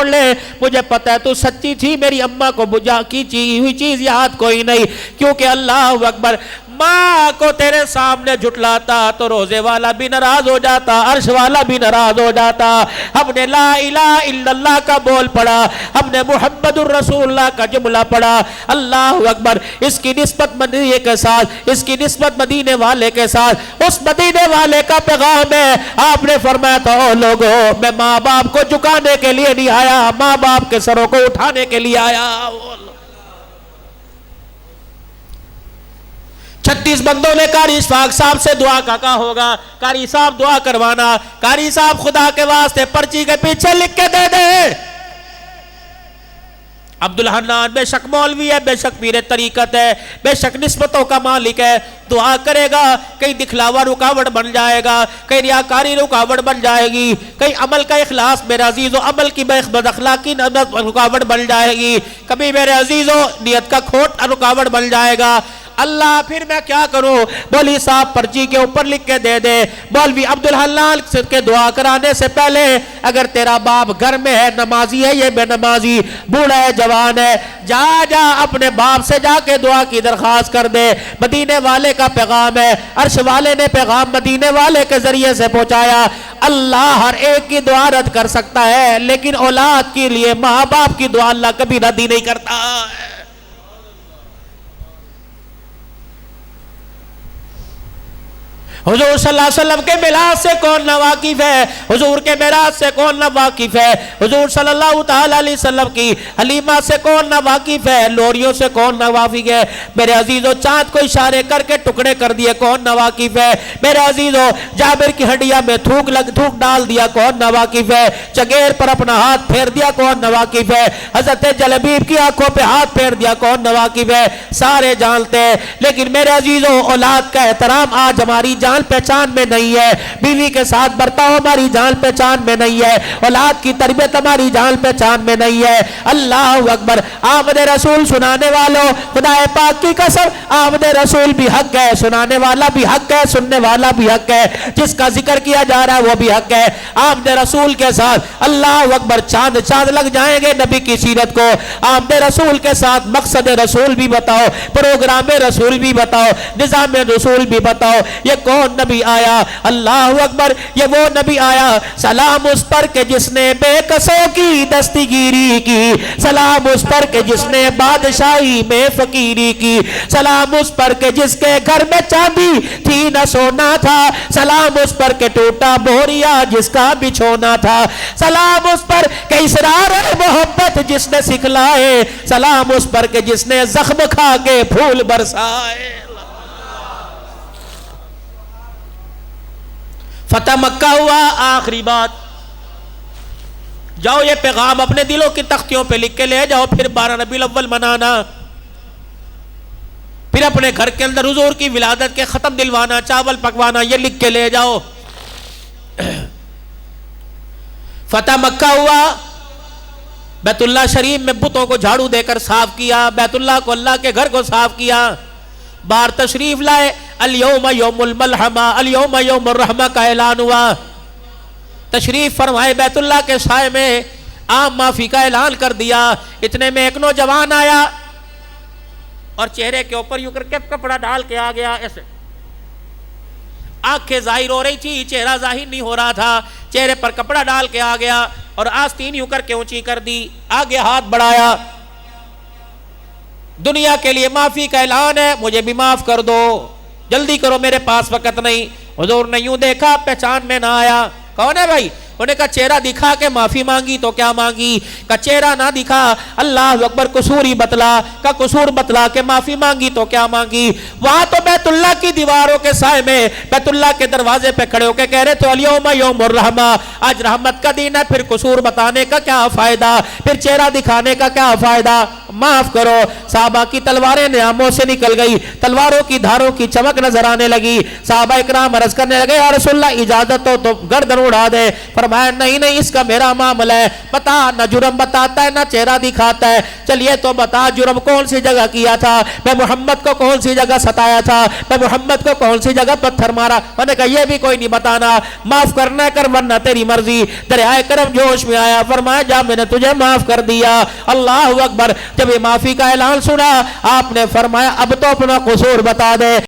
چھوڑ لے, مجھے پتہ ہے تو سچی تھی, میری اماں کو بجا کی ہوئی چیز یاد کوئی نہیں, کیونکہ اللہ اکبر ماں کو تیرے سامنے جھٹلاتا تو روزے والا بھی ناراض ہو جاتا, عرش والا بھی ناراض ہو جاتا. ہم نے لا الہ الا اللہ کا بول پڑا, ہم نے محمد الرسول اللہ کا جملہ پڑھا, اللہ اکبر. اس کی نسبت مدینے کے ساتھ, اس کی نسبت مدینے والے کے ساتھ, اس مدینے والے کا پیغام ہے. آپ نے فرمایا تھا او لوگو, میں ماں باپ کو جھکانے کے لیے نہیں آیا, ماں باپ کے سروں کو اٹھانے کے لیے آیا. 36 بندوں نے قاری اشفاق صاحب سے دعا کا کہا ہوگا, قاری صاحب دعا کروانا, قاری صاحب خدا کے واسطے پرچی کے پیچھے لکھ کے دے دے. عبدالحنان بے شک مولوی ہے, بے شک پیر طریقت ہے, بے شک نسبتوں کا مالک ہے, دعا کرے گا, کہیں دکھلاوا رکاوٹ بن جائے گا, کہیں ریاکاری رکاوٹ بن جائے گی, کہیں عمل کا اخلاص میرے عزیزو, عمل کی بد اخلاقی رکاوٹ بن جائے گی, کبھی میرے عزیزو نیت کا کھوٹ رکاوٹ بن جائے گا. اللہ پھر میں کیا کروں؟ مولوی صاحب پرچی کے اوپر لکھ کے دے دے, مولوی عبدالحنان کے دعا کرانے سے پہلے اگر تیرا باپ گھر میں ہے, نمازی ہے, یہ بے نمازی, بوڑھا ہے, جوان ہے, جا اپنے باپ سے جا کے دعا کی درخواست کر دے. مدینے والے کا پیغام ہے, عرش والے نے پیغام مدینے والے کے ذریعے سے پہنچایا. اللہ ہر ایک کی دعا رد کر سکتا ہے, لیکن اولاد کے لیے ماں باپ کی دعا اللہ کبھی رد ہی نہیں کرتا. حضور صلی اللہ علیہ وسلم کے میلاد سے کون نہ واقف ہے, حضور کے میلاد سے کون نہ واقف ہے, حضور صلی اللہ تعالی علیہ وسلم کی حلیمہ سے کون نہ واقف ہے, لوریوں سے کون نہ واقف ہے, میرے عزیزو چاند کو اشارے کر کے ٹکڑے کر دیے کون نہ واقف ہے, میرے عزیزو جابر کی ہڈیا میں تھوک ڈال دیا کون نہ واقف ہے, چگیر پر اپنا ہاتھ پھیر دیا کون نہ واقف ہے, حضرت جلبیب کی آنکھوں پہ ہاتھ پھیر دیا کون نہ واقف ہے, سارے جانتے ہیں. لیکن میرے عزیزو اولاد کا احترام آج ہماری جان پہچان میں نہیں ہے, بیوی کے ساتھ برتاؤ ہماری جان پہچان میں نہیں ہے, اولاد کی تربیت ہماری جان پہچان میں نہیں ہے. اللہ اکبر. آمد رسول سنانے والوں, خدا پاک کی قسم آمد رسول بھی حق ہے, سنانے والا بھی حق ہے, سننے والا بھی حق ہے, جس کا ذکر کیا جا رہا ہے وہ بھی حق ہے. آمد رسول کے ساتھ اللہ اکبر چاند لگ جائیں گے نبی کی سیرت کو. آمد رسول کے ساتھ مقصد رسول بھی بتاؤ, پروگرام رسول بھی بتاؤ, نظام رسول بھی بتاؤ. یہ کون نبی آیا؟ اللہ اکبر. یہ وہ نبی آیا, سلام اس پر کہ جس نے بے کسوں کی دستگیری کی, سلام اس پر کہ جس نے بادشاہی میں فقیری کی, سلام اس پر کہ جس کے گھر میں چاندی تھی نہ سونا تھا, سلام اس پر کہ ٹوٹا بوریا جس کا بچھونا تھا, سلام اس پر کہ اسرار محبت جس نے سکھلائے, سلام اس پر کہ جس نے زخم کھا کے پھول برسائے. فتح مکہ ہوا. آخری بات, جاؤ یہ پیغام اپنے دلوں کی تختیوں پہ لکھ کے لے جاؤ, پھر 12 ربیع الاول منانا, پھر اپنے گھر کے اندر حضور کی ولادت کے ختم دلوانا, چاول پکوانا, یہ لکھ کے لے جاؤ. فتح مکہ ہوا, بیت اللہ شریف میں بتوں کو جھاڑو دے کر صاف کیا, بیت اللہ کو, اللہ کے گھر کو صاف کیا, باہر تشریف لائے. الیوم یوم الملحمہ, الیوم یوم الرحمہ کا اعلان ہوا. تشریف فرمائے بیت اللہ کے سائے میں, عام معافی کا اعلان کر دیا. اتنے میں ایک نوجوان آیا اور چہرے کے اوپر یوں کر کے کپڑا ڈال کے آ گیا. ایسے آنکھیں ظاہر ہو رہی تھی, چہرہ ظاہر نہیں ہو رہا تھا, چہرے پر کپڑا ڈال کے آ گیا اور آستین یوں کر کے اونچی کر دی, آگے ہاتھ بڑھایا. دنیا کے لیے معافی کا اعلان ہے, مجھے بھی معاف کر دو, جلدی کرو, میرے پاس وقت نہیں. حضور نے یوں دیکھا, پہچان میں نہ آیا. کون ہے بھائی؟ انہوں نے کہا چہرہ دکھا کے معافی مانگی تو کیا مانگی؟ کہا چہرہ نہ دکھا, اللہ اکبر, قصور ہی بتلا. کہا قصور بتلا کے معافی مانگی تو کیا مانگی؟ وہاں تو بیت اللہ کی دیواروں کے سائے میں, بیت اللہ کے دروازے پہ کھڑے ہو کے کہہ رہے تو الیوم یوم الرحمہ, آج رحمت کا دن ہے, پھر قصور بتانے کا کیا فائدہ, پھر چہرہ دکھانے کا کیا فائدہ؟ معاف کرو. صحابہ کی تلواریں نیاموں سے نکل گئی, تلواروں کی دھاروں کی چمک نظر آنے لگی. صحابہ اکرام عرض کرنے لگے یا رسول اللہ اجازت ہو تو گردن اڑا دے. فرمایا نہیں نہیں, اس کا میرا معاملہ ہے. بتا, نہ جرم بتاتا ہے نہ چہرہ دکھاتا ہے. چلیے تو بتا جرم کون سی جگہ کیا تھا, میں محمد کو کون سی جگہ ستایا تھا, میں محمد کو کون سی جگہ پتھر مارا. میں نے کہا یہ بھی کوئی نہیں بتانا, معاف کرنا کر ورنہ تیری مرضی. دریائے کرم جوش میں آیا, فرمایا جا میں نے تجھے معاف کر دیا. اللہ اکبر. جب یہ معافی کا اعلان سنا آپ نے فرمایا اب تو اپنا قصور بتا دے.